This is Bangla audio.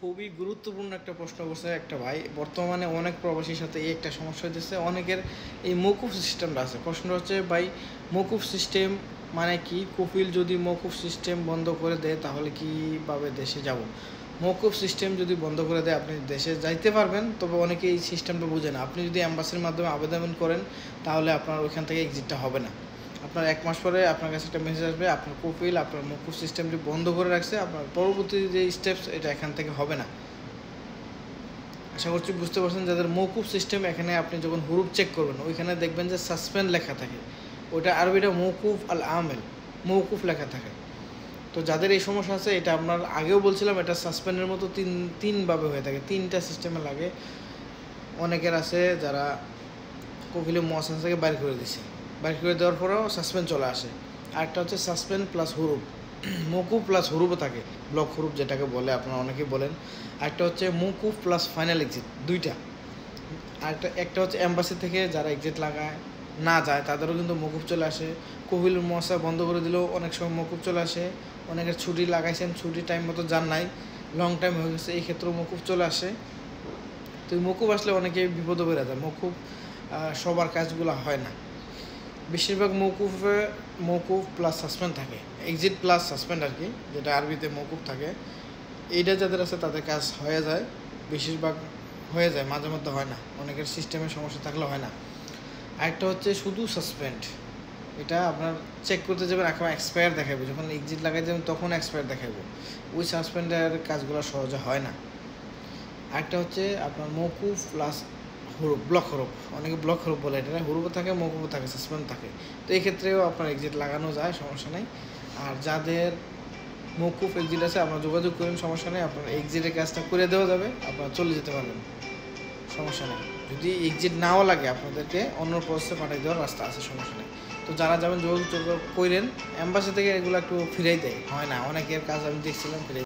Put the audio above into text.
খুবই গুরুত্বপূর্ণ একটা প্রশ্ন করছে একটা ভাই। বর্তমানে অনেক প্রবাসীর সাথে এই একটা সমস্যা হইতেছে, অনেকের এই মওকুফ সিস্টেমটা আছে। প্রশ্ন হচ্ছে ভাই, মওকুফ সিস্টেম মানে কি? কফিল যদি মওকুফ সিস্টেম বন্ধ করে দেয় তাহলে কীভাবে দেশে যাব? মওকুফ সিস্টেম যদি বন্ধ করে দেয় আপনি দেশে যাইতে পারবেন, তবে অনেকে এই সিস্টেমটা বুঝে না। আপনি যদি অ্যাম্বাসির মাধ্যমে আবেদন করেন তাহলে আপনার ওইখান থেকে এক্সিটটা হবে না। আপনার 1 মাস পরে আপনার কাছে একটা মেসেজ আসবে, আপনার কফিল আপনার মওকুফ সিস্টেমটি বন্ধ করে রাখছে, আপনার পরবর্তী যে স্টেপস এটা এখান থেকে হবে না। আশা করছি বুঝতে পারছেন। যাদের মওকুফ সিস্টেম, এখানে আপনি যখন হুরুফ চেক করবেন ওইখানে দেখবেন যে সাসপেন্ড লেখা থাকে, ওটা আরবিটা মওকুফ আল আমেল, মওকুফ লেখা থাকে। তো যাদের এই সমস্যা আছে, এটা আপনার আগেও বলছিলাম, এটা সাসপেন্ডের মতো তিনভাবে হয়ে থাকে, 3টা সিস্টেমে লাগে। অনেকের আছে যারা কফিলে মহাসান থেকে বাইর করে দিছে, বাইর করে দেওয়ার পরেও সাসপেন্ড চলে আসে। আরেকটা হচ্ছে সাসপেন্ড প্লাস হুরুফ, মওকুফ প্লাস হুরুফও থাকে, ব্লক হুরুফ যেটাকে বলে আপনারা অনেকেই বলেন। আরেকটা হচ্ছে মওকুফ প্লাস ফাইনাল এক্সিট, 2টা। একটা হচ্ছে এম্বাসি থেকে যারা এক্সিট লাগায় না যায় তাদেরও কিন্তু মওকুফ চলে আসে। কফিল মহাসা বন্ধ করে দিলেও অনেক সময় মওকুফ চলে আসে। অনেকের ছুটি লাগাইছেন, ছুটি টাইম মতো যান নাই, লং টাইম হয়ে গেছে, এই ক্ষেত্রেও মওকুফ চলে আসে। তো মওকুফ আসলে অনেকে বিপদে পড়ে যায়। মওকুফ সবার কাজগুলো হয় না। বেশিরভাগ মওকুফ প্লাস সাসপেন্ড থাকে, এক্সিট প্লাস সাসপেন্ড আর কি, যেটা আরবিতে মওকুফ থাকে। এইটা যাদের আছে তাদের কাজ হয়ে যায়, বেশিরভাগ হয়ে যায়, মাঝে মধ্যে হয় না, অনেকের সিস্টেমের সমস্যা থাকলে হয় না। আরেকটা হচ্ছে শুধু সাসপেন্ড, এটা আপনার চেক করতে যাবেন, এখন এক্সপায়ার দেখাবে, যখন এক্সিট লাগাই যাবেন তখন এক্সপায়ার দেখাবো। ওই সাসপেন্ডের কাজগুলো সহজে হয় না। আরেকটা হচ্ছে আপনার মওকুফ প্লাস হুরুফ, ব্লক হরফ, অনেকে ব্লক হরফ বলে, এটা হুরুফও থাকে, মওকুফও থাকে, সাসপেন্ড থাকে। তো এই ক্ষেত্রেও আপনার এক্সিট লাগানো যায়, সমস্যা নেই। আর যাদের মওকুফ এক্সিট আছে আপনারা যোগাযোগ করেন, সমস্যা নেই, আপনার এক্সিটের কাজটা করে দেওয়া যাবে, আপনারা চলে যেতে পারবেন, সমস্যা নেই। যদি এক্সিট নাও লাগে আপনাদেরকে অন্য প্রসেসে পাঠিয়ে দেওয়ার রাস্তা আছে, সমস্যা নেই। তো যারা যাবেন যোগাযোগ করেন। অ্যাম্বাসি থেকে এগুলো একটু ফিরাই দেয়, হয় না, অনেকের কাজ আমি দেখছিলাম ফিরাই